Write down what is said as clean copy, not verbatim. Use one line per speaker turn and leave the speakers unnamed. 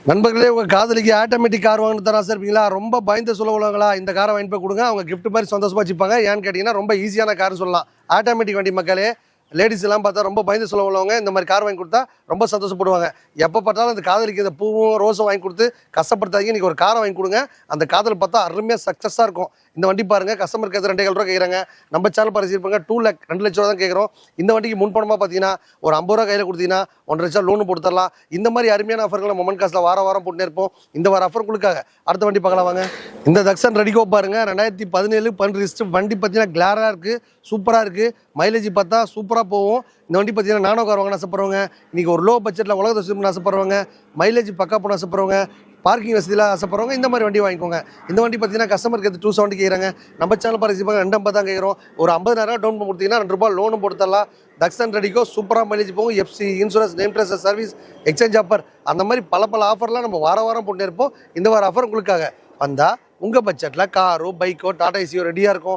நண்பர்களே, உங்கள் காதலிக்கு ஆட்டோமேட்டிக் கார் வாங்கி தர ஆசைப்பீங்களா? ரொம்ப பயந்து சொல்லுவாங்களா? இந்த காரை வாங்கி போய் கொடுங்க, அவங்க கிஃப்ட் மாதிரி சந்தோஷமா வச்சுப்பாங்க. ஏன்னு கேட்டிங்கன்னா ரொம்ப ஈஸியான கார்னு சொல்லலாம். ஆட்டோமேட்டிக் வண்டி மக்களே. லேடிஸ் எல்லாம் பார்த்தா ரொம்ப பயந்து சொல்ல உள்ளவங்க இந்த மாதிரி கார் வாங்கி கொடுத்தா ரொம்ப சந்தோஷப்படுவாங்க. எப்போ பார்த்தாலும் அந்த காதலிக்கு இந்த பூவும் ரோஸும் வாங்கி கொடுத்து கஷ்டப்படுத்தாதீங்க. இன்றைக்கி ஒரு காரை வாங்கி கொடுங்க. அந்த காதல் பார்த்தா அருமையாக சக்ஸஸாக இருக்கும். இந்த வண்டி பாருங்கள், கஸ்டமர் கேட்க 2,00,000 ரூபா கேட்குறாங்க. நம்ம சேனல் பரிசீலிப்பாங்க 2 லேக் 2 லட்ச ரூபா தான் கேட்குறோம். இந்த வண்டிக்கு முன்பணமாக பார்த்தீங்கன்னா ஒரு 50 ரூபா கையில் கொடுத்தீங்கன்னா 1,50,000 லட்சம் லோனு போட்டு தரலாம். இந்த மாதிரி அருமையான ஆஃபர்களை மொமெண்ட் காசில் வாரம் போட்டுனே இருப்போம். இந்த வார ஆஃபர் உங்களுக்காக. அடுத்த வண்டி பார்க்கலாம் வாங்க. இந்த தக்ஷன் ரெடிகோ பாருங்கள், 2017 12 வண்டி பார்த்தீங்கன்னா கிளாராக இருக்குது, சூப்பராக இருக்குது. மைலேஜ் பார்த்தா சூப்பராக போகும். இந்த வண்டி பார்த்தீங்கன்னா நானோ கார் வாங்கன்னு ஆசைப்படுறவங்க, இன்றைக்கி ஒரு லோ பட்ஜெட்டில் உலகத்தை சுத்தணும்னு ஆசைப்படுறவங்க, மைலேஜ் பக்கா போன ஆசைப்படுறவங்க, பார்க்கிங் வசதியெலாம் ஆசைப்படுறவங்க இந்த மாதிரி வண்டி வாங்கிக்கோங்க. இந்த வண்டி பார்த்தீங்கன்னா கஸ்டமருக்கு 270 கேட்குறாங்க. நம்ம சேனல் பரிசீலிப்பாங்க 250 தான் கேட்குறோம். ஒரு 50,000 டவுன் கொடுத்தீங்கன்னா 2 ரூபாய் லோனும் போட்டு தரலாம். தக்ஷன் ரெடிகோ சூப்பராக மைலேஜ் போகும். FC insurance, name dress service, exchange offer, அந்த மாதிரி பல ஆஃபர்லாம் நம்ம வாரம் போட்டு இருப்போம். இந்த வார ஆஃபர் உங்களுக்காக வந்தால் உங்கள் பட்ஜெட்டில் காரோ பைக்கோ டாடா ஏசியோ ரெடியாக இருக்கும்.